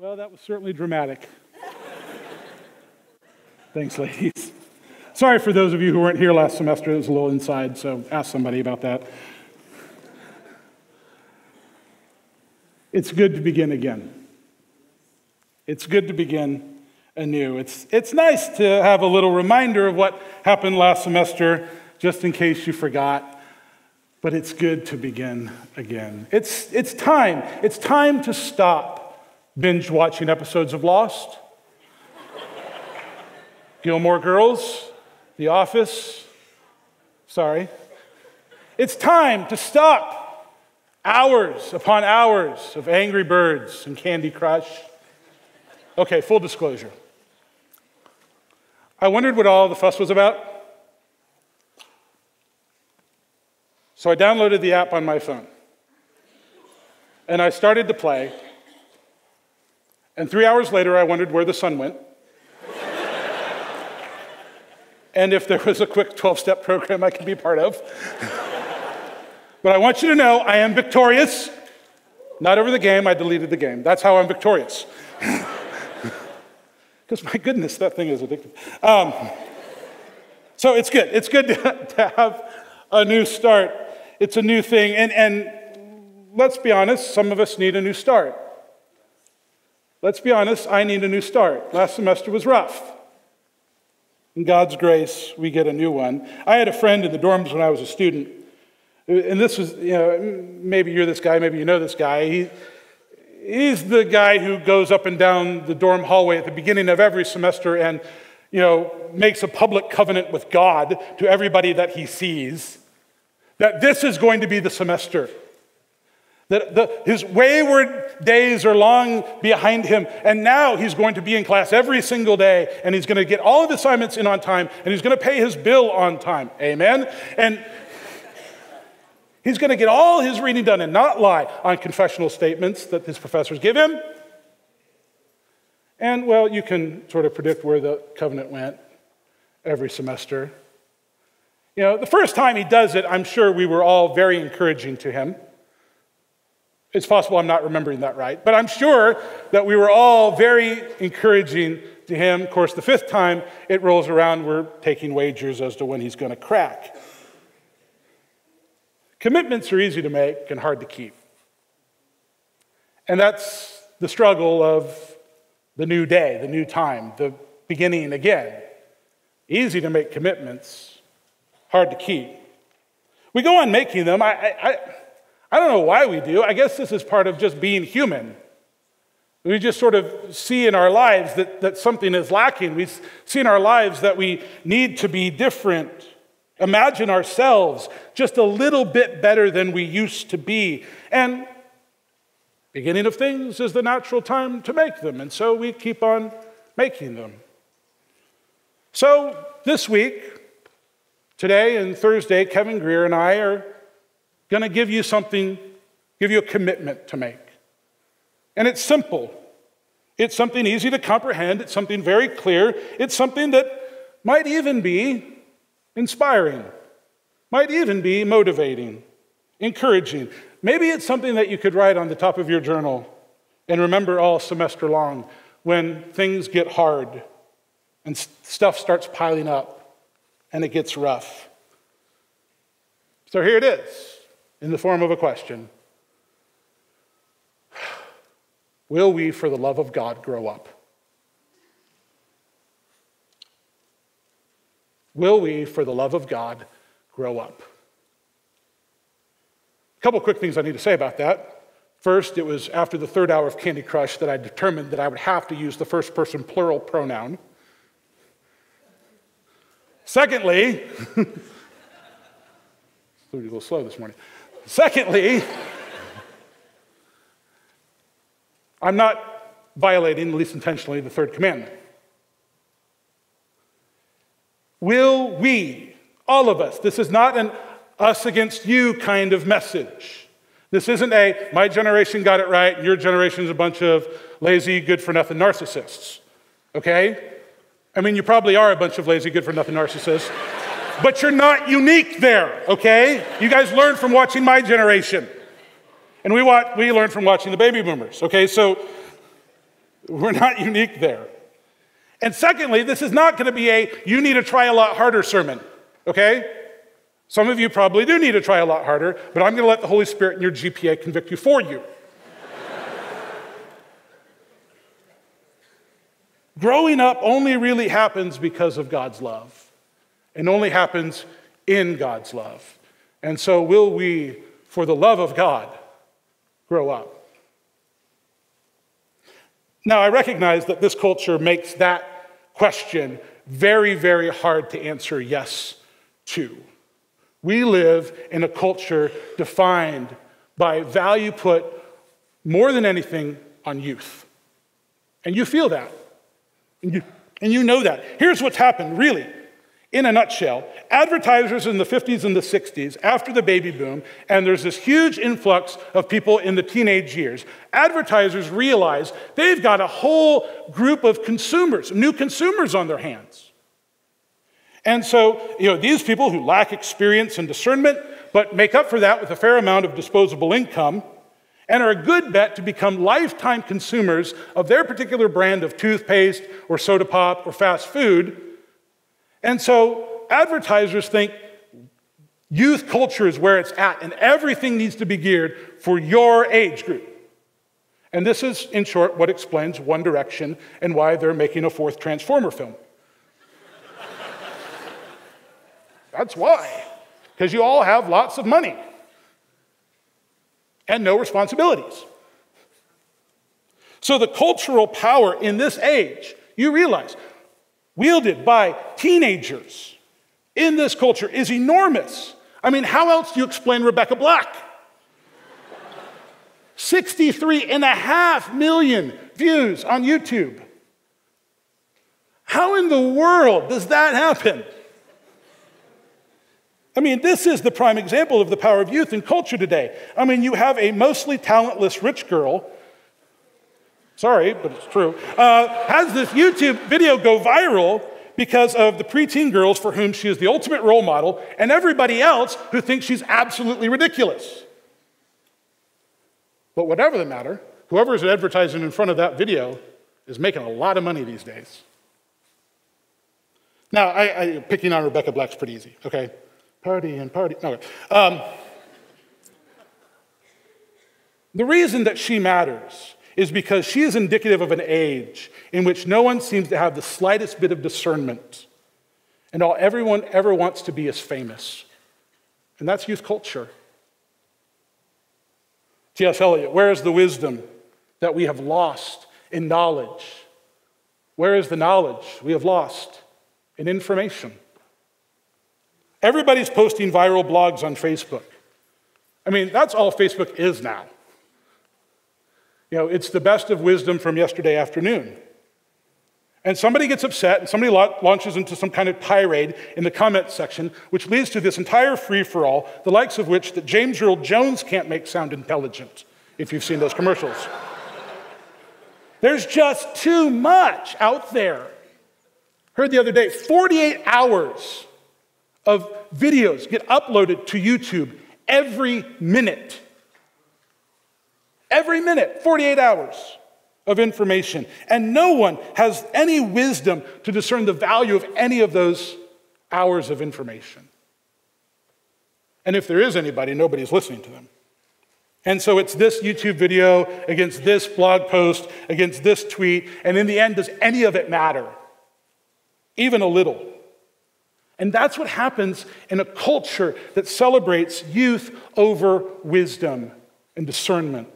Well, that was certainly dramatic. Thanks, ladies. Sorry for those of you who weren't here last semester. It was a little inside, so ask somebody about that. It's good to begin again. It's good to begin anew. It's nice to have a little reminder of what happened last semester, just in case you forgot. But it's good to begin again. It's time. It's time to stop binge watching episodes of Lost, Gilmore Girls, The Office. Sorry. It's time to stop hours upon hours of Angry Birds and Candy Crush. Okay, full disclosure. I wondered what all the fuss was about. So I downloaded the app on my phone. And I started to play. And 3 hours later, I wondered where the sun went. And if there was a quick 12-step program I could be part of. But I want you to know I am victorious. Not over the game, I deleted the game. That's how I'm victorious. Because my goodness, that thing is addictive. So it's good. It's good to have a new start. It's a new thing. And let's be honest, some of us need a new start. Let's be honest, I need a new start. Last semester was rough. In God's grace, we get a new one. I had a friend in the dorms when I was a student. And this was, maybe you're this guy, maybe you know this guy. He's the guy who goes up and down the dorm hallway at the beginning of every semester and, makes a public covenant with God to everybody that he sees, that this is going to be the semester. That his wayward days are long behind him, and now he's going to be in class every single day, and he's going to get all of the assignments in on time, and he's going to pay his bill on time. Amen? And he's going to get all his reading done and not lie on confessional statements that his professors give him. And, well, you can sort of predict where the covenant went every semester. The first time he does it, I'm sure we were all very encouraging to him. It's possible I'm not remembering that right, but I'm sure that we were all very encouraging to him. Of course, the fifth time it rolls around, we're taking wagers as to when he's going to crack. Commitments are easy to make and hard to keep. And that's the struggle of the new day, the new time, the beginning again. Easy to make commitments, hard to keep. We go on making them. I don't know why we do. I guess this is part of just being human. We just sort of see in our lives that something is lacking. We see in our lives that we need to be different. Imagine ourselves just a little bit better than we used to be. And beginning of things is the natural time to make them. And so we keep on making them. So this week, today and Thursday, Kevin Greer and I are going to give you a commitment to make. And it's simple. It's something easy to comprehend. It's something very clear. It's something that might even be inspiring, might even be motivating, encouraging. Maybe it's something that you could write on the top of your journal and remember all semester long when things get hard and stuff starts piling up and it gets rough. So here it is. In the form of a question. Will we, for the love of God, grow up? Will we, for the love of God, grow up? A couple quick things I need to say about that. First, it was after the third hour of Candy Crush that I determined that I would have to use the first person plural pronoun. Secondly, a little slow this morning. Secondly, I'm not violating, at least intentionally, the third commandment. Will we, all of us, this is not an us against you kind of message. This isn't a my generation got it right, and your generation is a bunch of lazy, good-for-nothing narcissists, okay? I mean, you probably are a bunch of lazy, good-for-nothing narcissists. But you're not unique there, okay? You guys learned from watching my generation. And we learned from watching the baby boomers, okay? So We're not unique there. And secondly, this is not going to be a you need to try a lot harder sermon, okay? Some of you probably do need to try a lot harder, but I'm going to let the Holy Spirit and your GPA convict you for you. Growing up only really happens because of God's love, and only happens in God's love. And so will we, for the love of God, grow up? Now, I recognize that this culture makes that question very, very hard to answer yes to. We live in a culture defined by value put more than anything on youth. And you feel that. And you know that. Here's what's happened, really. In a nutshell, advertisers in the 50s and the 60s, after the baby boom, and there's this huge influx of people in the teenage years, advertisers realize they've got a whole group of consumers, new consumers on their hands. And so, these people who lack experience and discernment, but make up for that with a fair amount of disposable income, and are a good bet to become lifetime consumers of their particular brand of toothpaste or soda pop or fast food. And so advertisers think youth culture is where it's at, and everything needs to be geared for your age group. And this is, in short, what explains One Direction and why they're making a fourth Transformer film. That's why. Because you all have lots of money and no responsibilities. So the cultural power in this age, you realize, wielded by teenagers in this culture is enormous. I mean, how else do you explain Rebecca Black? 63.5 million views on YouTube. How in the world does that happen? I mean, this is the prime example of the power of youth in culture today. I mean, you have a mostly talentless rich girl, sorry, but it's true, has this YouTube video go viral because of the preteen girls for whom she is the ultimate role model and everybody else who thinks she's absolutely ridiculous. But whatever the matter, whoever is advertising in front of that video is making a lot of money these days. Now, picking on Rebecca Black's pretty easy, okay? Party and party. Okay. The reason that she matters is because she is indicative of an age in which no one seems to have the slightest bit of discernment, and all everyone ever wants to be is famous. And that's youth culture. T.S. Eliot, where is the wisdom that we have lost in knowledge? Where is the knowledge we have lost in information? Everybody's posting viral blogs on Facebook. I mean, that's all Facebook is now. It's the best of wisdom from yesterday afternoon. And somebody gets upset and somebody launches into some kind of tirade in the comment section, which leads to this entire free-for-all, the likes of which that James Earl Jones can't make sound intelligent, if you've seen those commercials. There's just too much out there. Heard the other day, 48 hours of videos get uploaded to YouTube every minute. Every minute, 48 hours of information. And no one has any wisdom to discern the value of any of those hours of information. And if there is anybody, nobody's listening to them. And so it's this YouTube video against this blog post, against this tweet, and in the end, does any of it matter? Even a little. And that's what happens in a culture that celebrates youth over wisdom and discernment.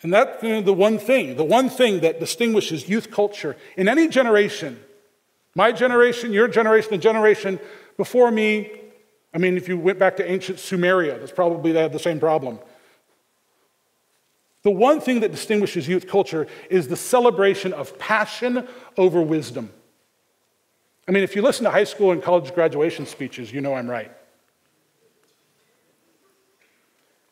And that's the one thing that distinguishes youth culture in any generation, my generation, your generation, the generation before me. I mean, if you went back to ancient Sumeria, they had the same problem. The one thing that distinguishes youth culture is the celebration of passion over wisdom. I mean, if you listen to high school and college graduation speeches, you know I'm right.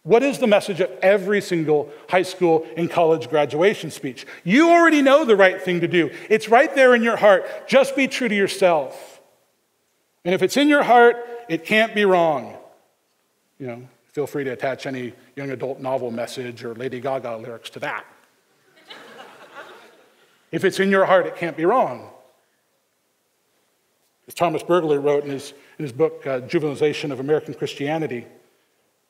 What is the message of every single high school and college graduation speech? You already know the right thing to do. It's right there in your heart. Just be true to yourself. And if it's in your heart, it can't be wrong. Feel free to attach any young adult novel message or Lady Gaga lyrics to that. If it's in your heart, it can't be wrong. As Thomas Berger wrote in his book, Juvenilization of American Christianity,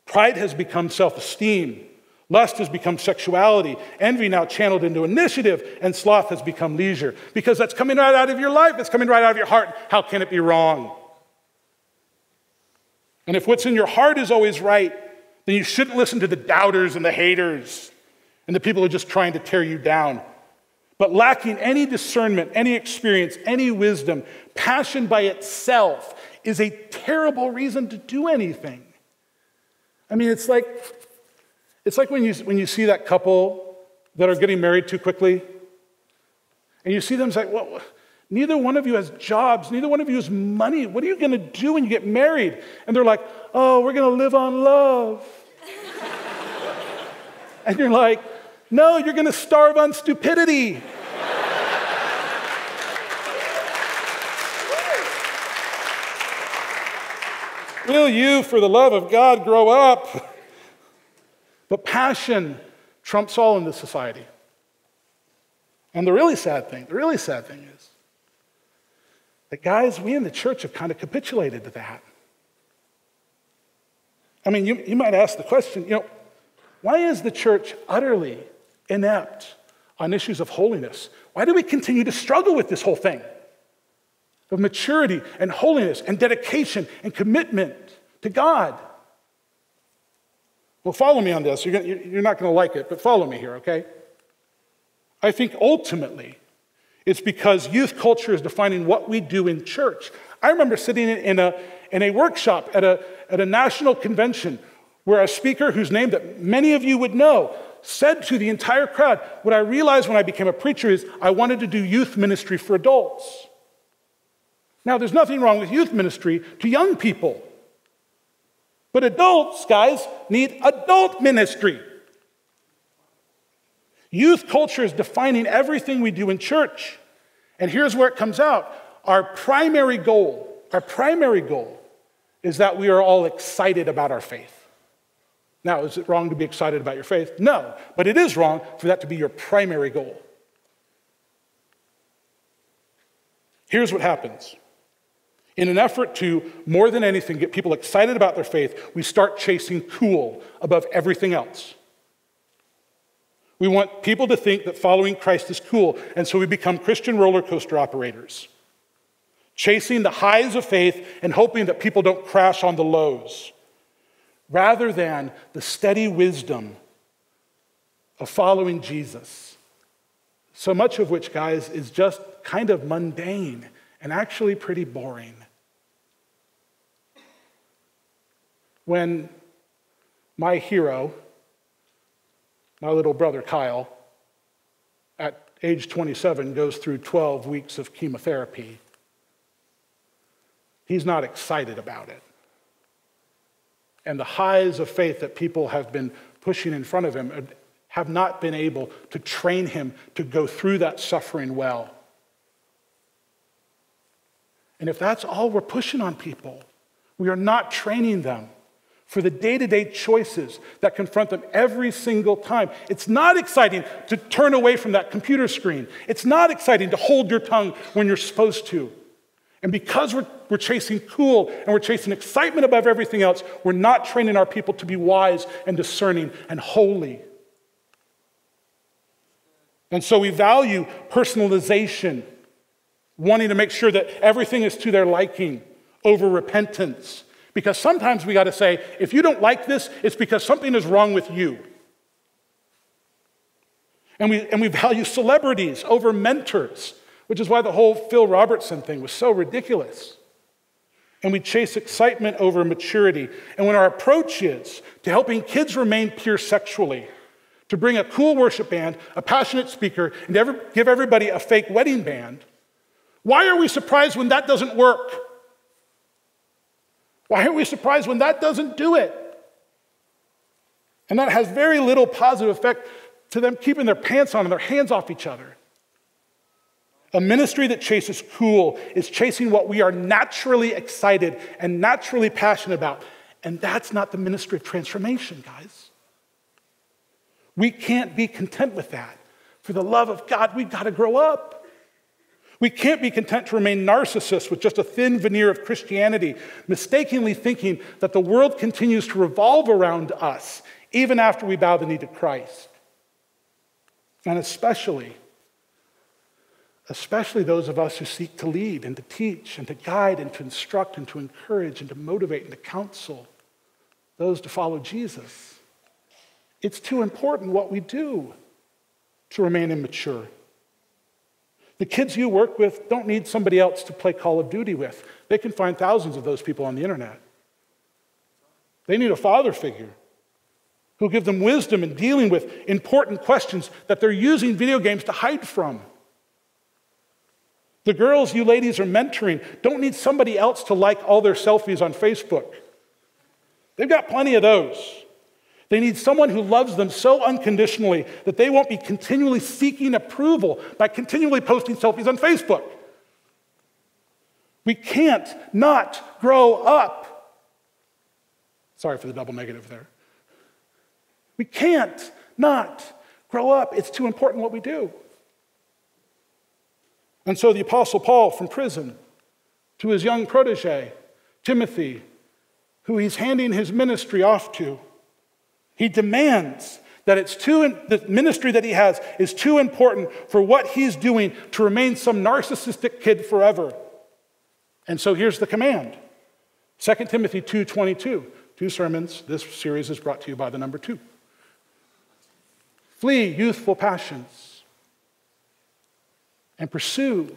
pride has become self-esteem. Lust has become sexuality. Envy now channeled into initiative. And sloth has become leisure. Because that's coming right out of your life. It's coming right out of your heart. How can it be wrong? And if what's in your heart is always right, then you shouldn't listen to the doubters and the haters and the people who are just trying to tear you down. But lacking any discernment, any experience, any wisdom, passion by itself is a terrible reason to do anything. I mean, it's like when you see that couple that are getting married too quickly, and you see them say, well, neither one of you has jobs, neither one of you has money. What are you going to do when you get married? And they're like, oh, we're going to live on love. And you're like, no, you're going to starve on stupidity. Will you, for the love of God, grow up? But passion trumps all in this society. And the really sad thing is that, guys, we in the church have kind of capitulated to that. I mean, you might ask the question, why is the church utterly inept on issues of holiness? Why do we continue to struggle with this whole thing of maturity and holiness and dedication and commitment to God? Well, follow me on this. You're not going to like it, but follow me here, okay? I think ultimately it's because youth culture is defining what we do in church. I remember sitting in a workshop at a national convention where a speaker whose name that many of you would know said to the entire crowd, what I realized when I became a preacher is I wanted to do youth ministry for adults. Now, there's nothing wrong with youth ministry to young people. But adults, guys, need adult ministry. Youth culture is defining everything we do in church. And here's where it comes out. Our primary goal is that we are all excited about our faith. Now, is it wrong to be excited about your faith? No, but it is wrong for that to be your primary goal. Here's what happens. In an effort to, more than anything, get people excited about their faith, we start chasing cool above everything else. We want people to think that following Christ is cool, and so we become Christian roller coaster operators, chasing the highs of faith and hoping that people don't crash on the lows, rather than the steady wisdom of following Jesus, so much of which, guys, is just kind of mundane and actually pretty boring. When my hero, my little brother Kyle, at age 27 goes through 12 weeks of chemotherapy, he's not excited about it. And the highs of faith that people have been pushing in front of him have not been able to train him to go through that suffering well. And if that's all we're pushing on people, we are not training them for the day-to-day choices that confront them every single time. It's not exciting to turn away from that computer screen. It's not exciting to hold your tongue when you're supposed to. And because we're chasing cool and we're chasing excitement above everything else, we're not training our people to be wise and discerning and holy. And so we value personalization, wanting to make sure that everything is to their liking, over repentance. Because sometimes we got to say, if you don't like this, it's because something is wrong with you. And we value celebrities over mentors, which is why the whole Phil Robertson thing was so ridiculous. And we chase excitement over maturity. And when our approach is to helping kids remain pure sexually, to bring a cool worship band, a passionate speaker, and to give everybody a fake wedding band, why are we surprised when that doesn't work? Why aren't we surprised when that doesn't do it? And that has very little positive effect to them keeping their pants on and their hands off each other. A ministry that chases cool is chasing what we are naturally excited and naturally passionate about. And that's not the ministry of transformation, guys. We can't be content with that. For the love of God, we've got to grow up. We can't be content to remain narcissists with just a thin veneer of Christianity, mistakenly thinking that the world continues to revolve around us even after we bow the knee to Christ. And especially those of us who seek to lead and to teach and to guide and to instruct and to encourage and to motivate and to counsel those to follow Jesus. It's too important what we do to remain immature. The kids you work with don't need somebody else to play Call of Duty with. They can find thousands of those people on the internet. They need a father figure who'll give them wisdom in dealing with important questions that they're using video games to hide from. The girls you ladies are mentoring don't need somebody else to like all their selfies on Facebook. They've got plenty of those. They need someone who loves them so unconditionally that they won't be continually seeking approval by continually posting selfies on Facebook. We can't not grow up. Sorry for the double negative there. We can't not grow up. It's too important what we do. And so the Apostle Paul from prison to his young protege, Timothy, who he's handing his ministry off to, he demands that the ministry that he has is too important for what he's doing to remain some narcissistic kid forever. And so here's the command. 2 Timothy 2:22. 2 sermons. This series is brought to you by the number 2. Flee youthful passions and pursue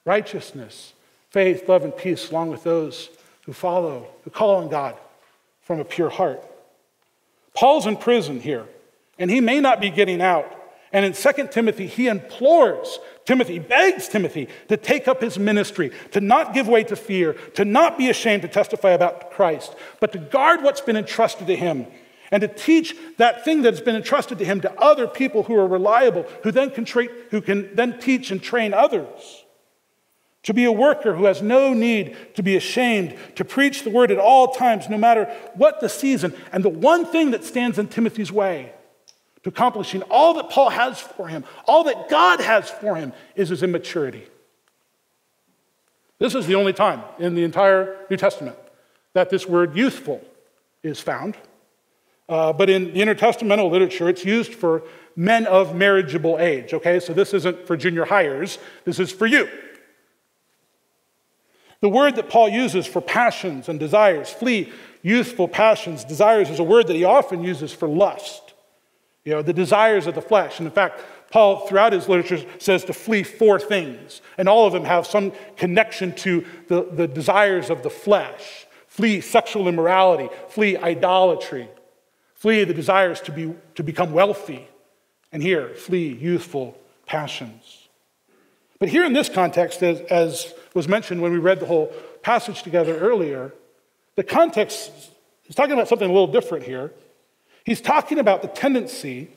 righteousness, faith, love, and peace along with those who call on God from a pure heart. Paul's in prison here, and he may not be getting out. And in 2 Timothy, he implores Timothy, begs Timothy to take up his ministry, to not give way to fear, to not be ashamed to testify about Christ, but to guard what's been entrusted to him and to teach that thing that has been entrusted to him to other people who are reliable, who can then teach and train others. To be a worker who has no need to be ashamed, to preach the word at all times, no matter what the season. And the one thing that stands in Timothy's way to accomplishing all that Paul has for him, all that God has for him, is his immaturity. This is the only time in the entire New Testament that this word youthful is found. But in the intertestamental literature, it's used for men of marriageable age, okay? So this isn't for junior hires, this is for you. The word that Paul uses for passions and desires, flee youthful passions, desires, is a word that he often uses for lust. The desires of the flesh. And in fact, Paul, throughout his literature, says to flee 4 things. And all of them have some connection to the desires of the flesh. Flee sexual immorality. Flee idolatry. Flee the desires to become wealthy. And here, flee youthful passions. But here in this context, as was mentioned when we read the whole passage together earlier, the context is talking about something a little different here. He's talking about the tendency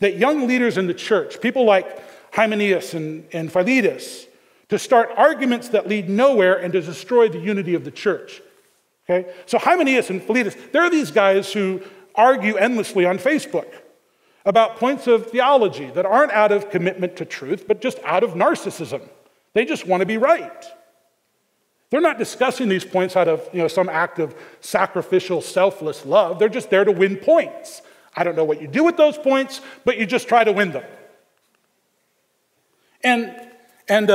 that young leaders in the church, people like Hymenaeus and Philetus, to start arguments that lead nowhere and to destroy the unity of the church. Okay? So Hymenaeus and Philetus, they're these guys who argue endlessly on Facebook about points of theology that aren't out of commitment to truth, but just out of narcissism. They just want to be right. They're not discussing these points out of some act of sacrificial, selfless love. They're just there to win points. I don't know what you do with those points, but you just try to win them. And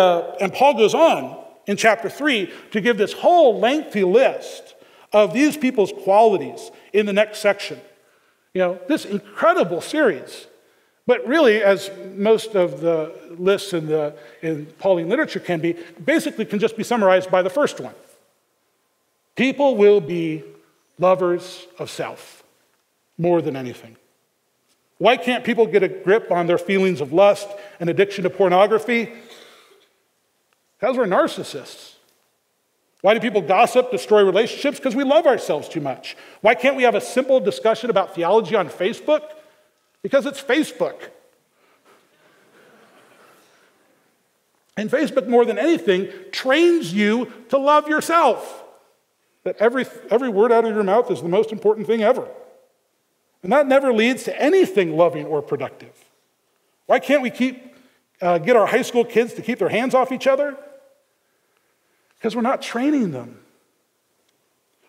Paul goes on in chapter 3 to give this whole lengthy list of these people's qualities in the next section. This incredible series. But really, as most of the lists in Pauline literature can be, basically can just be summarized by the first one. People will be lovers of self more than anything. Why can't people get a grip on their feelings of lust and addiction to pornography? Because we're narcissists. Why do people gossip, destroy relationships? Because we love ourselves too much. Why can't we have a simple discussion about theology on Facebook? Because it's Facebook. And Facebook, more than anything, trains you to love yourself. That every word out of your mouth is the most important thing ever. And that never leads to anything loving or productive. Why can't we get our high school kids to keep their hands off each other? Because we're not training them.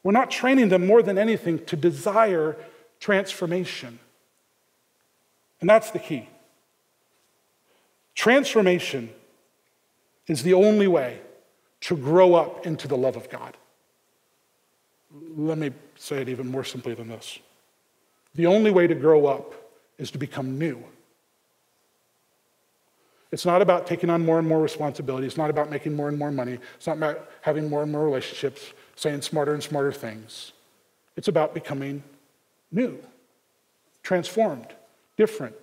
We're not training them more than anything to desire transformation. And that's the key. Transformation is the only way to grow up into the love of God. Let me say it even more simply than this. The only way to grow up is to become new. It's not about taking on more and more responsibility. It's not about making more and more money. It's not about having more and more relationships, saying smarter and smarter things. It's about becoming new, transformed, different,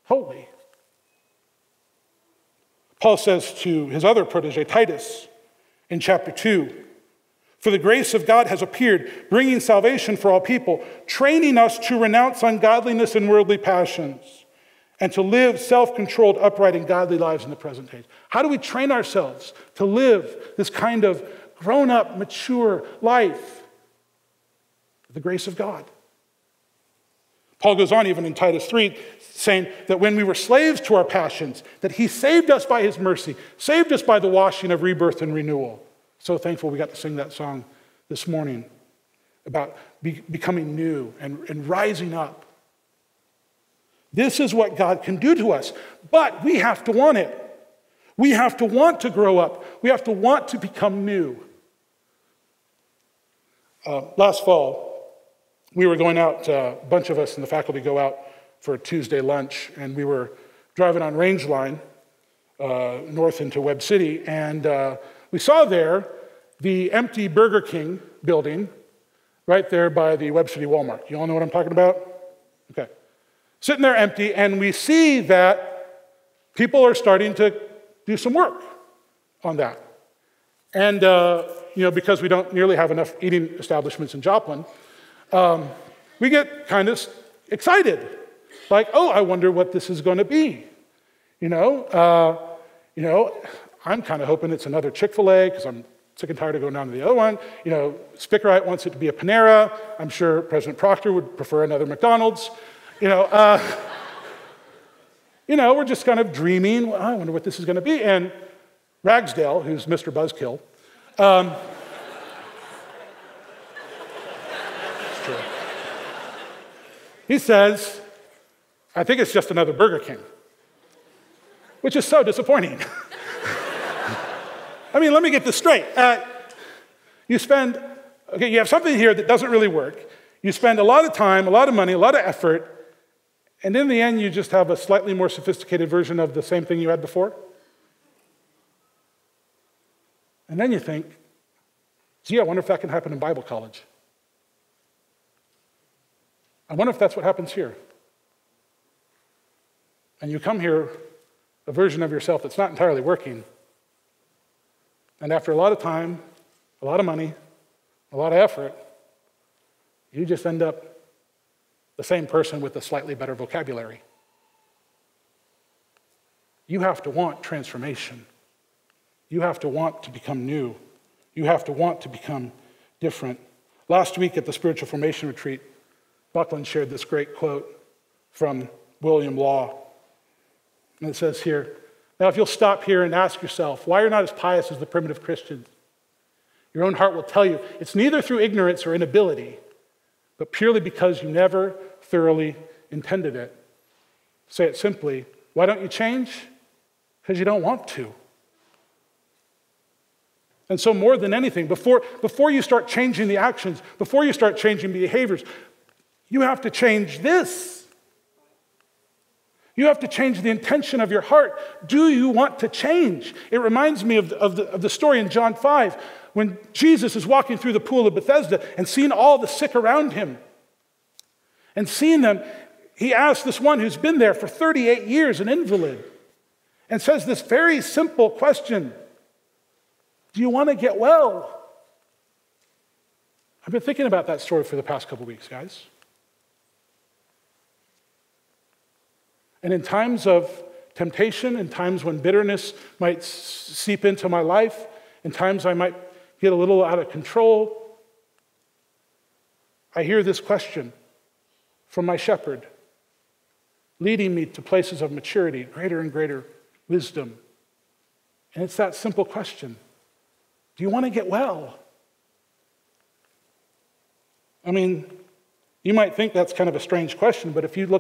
holy. Paul says to his other protege, Titus, in chapter 2, "For the grace of God has appeared, bringing salvation for all people, training us to renounce ungodliness and worldly passions, and to live self-controlled, upright, and godly lives in the present age." How do we train ourselves to live this kind of grown-up, mature life? The grace of God. Paul goes on even in Titus 3, saying that when we were slaves to our passions, that he saved us by his mercy, saved us by the washing of rebirth and renewal. So thankful we got to sing that song this morning about becoming new and rising up. This is what God can do to us, but we have to want it. We have to want to grow up. We have to want to become new. Last fall, we were going out, a bunch of us in the faculty go out for a Tuesday lunch, and we were driving on Range Line north into Webb City, and we saw there the empty Burger King building right there by the Webb City Walmart. You all know what I'm talking about? Okay. Sitting there empty, and we see that people are starting to do some work on that. And, because we don't nearly have enough eating establishments in Joplin, we get kind of excited. Like, oh, I wonder what this is going to be. I'm kind of hoping it's another Chick-fil-A because I'm sick and tired of going down to the other one. Spickerite wants it to be a Panera. I'm sure President Proctor would prefer another McDonald's. We're just kind of dreaming. Well, I wonder what this is going to be. And Ragsdale, who's Mr. Buzzkill, it's true. He says, "I think it's just another Burger King," which is so disappointing. I mean, let me get this straight. You have something here that doesn't really work. You spend a lot of time, a lot of money, a lot of effort, and in the end, you just have a slightly more sophisticated version of the same thing you had before. And then you think, gee, I wonder if that can happen in Bible college. I wonder if that's what happens here. And you come here, a version of yourself that's not entirely working. And after a lot of time, a lot of money, a lot of effort, you just end up the same person with a slightly better vocabulary. You have to want transformation. You have to want to become new. You have to want to become different. Last week at the Spiritual Formation Retreat, Buckland shared this great quote from William Law. And it says here, "Now if you'll stop here and ask yourself why you're not as pious as the primitive Christians, your own heart will tell you it's neither through ignorance or inability, but purely because you never thoroughly intended it." Say it simply, why don't you change? Because you don't want to. And so more than anything, before you start changing the actions, before you start changing behaviors, you have to change this. You have to change the intention of your heart. Do you want to change? It reminds me of the story in John 5 when Jesus is walking through the pool of Bethesda and seeing all the sick around him. And seeing them, he asks this one who's been there for 38 years, an invalid, and says this very simple question: do you want to get well? I've been thinking about that story for the past couple weeks, guys. And in times of temptation, in times when bitterness might seep into my life, in times I might get a little out of control, I hear this question from my shepherd: leading me to places of maturity, greater and greater wisdom. And it's that simple question. Do you want to get well? I mean, you might think that's kind of a strange question, but if you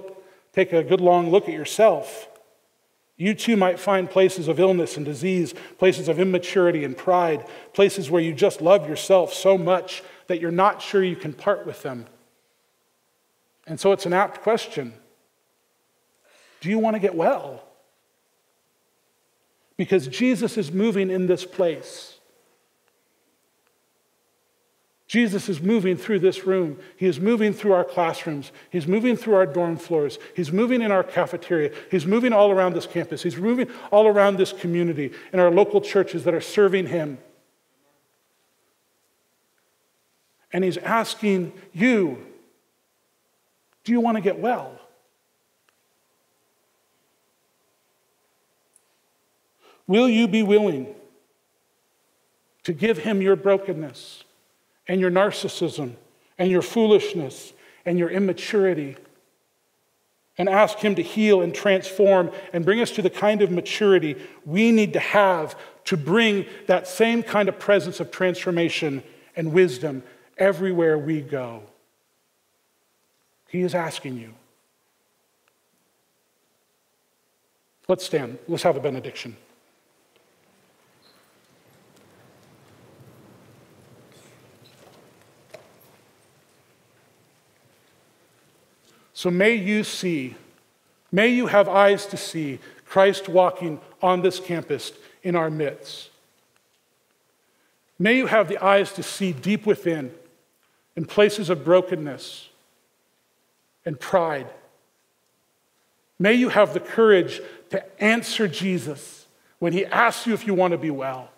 take a good long look at yourself, you too might find places of illness and disease, places of immaturity and pride, places where you just love yourself so much that you're not sure you can part with them. And so it's an apt question. Do you want to get well? Because Jesus is moving in this place. Jesus is moving through this room. He is moving through our classrooms. He's moving through our dorm floors. He's moving in our cafeteria. He's moving all around this campus. He's moving all around this community in our local churches that are serving him. And he's asking you, do you want to get well? Will you be willing to give him your brokenness and your narcissism and your foolishness and your immaturity and ask him to heal and transform and bring us to the kind of maturity we need to have to bring that same kind of presence of transformation and wisdom everywhere we go? He is asking you. Let's stand. Let's have a benediction. So may you have eyes to see Christ walking on this campus in our midst. May you have the eyes to see deep within, in places of brokenness and pride. May you have the courage to answer Jesus when he asks you if you want to be well.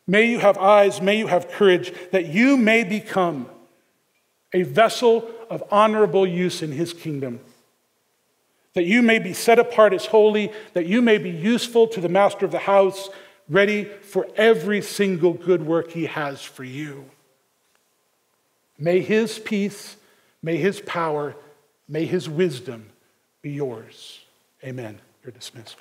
May you have eyes, may you have courage that you may become a vessel of honorable use in his kingdom. That you may be set apart as holy, that you may be useful to the master of the house, ready for every single good work he has for you. May his peace, may his power, may his wisdom be yours. Amen. You're dismissed.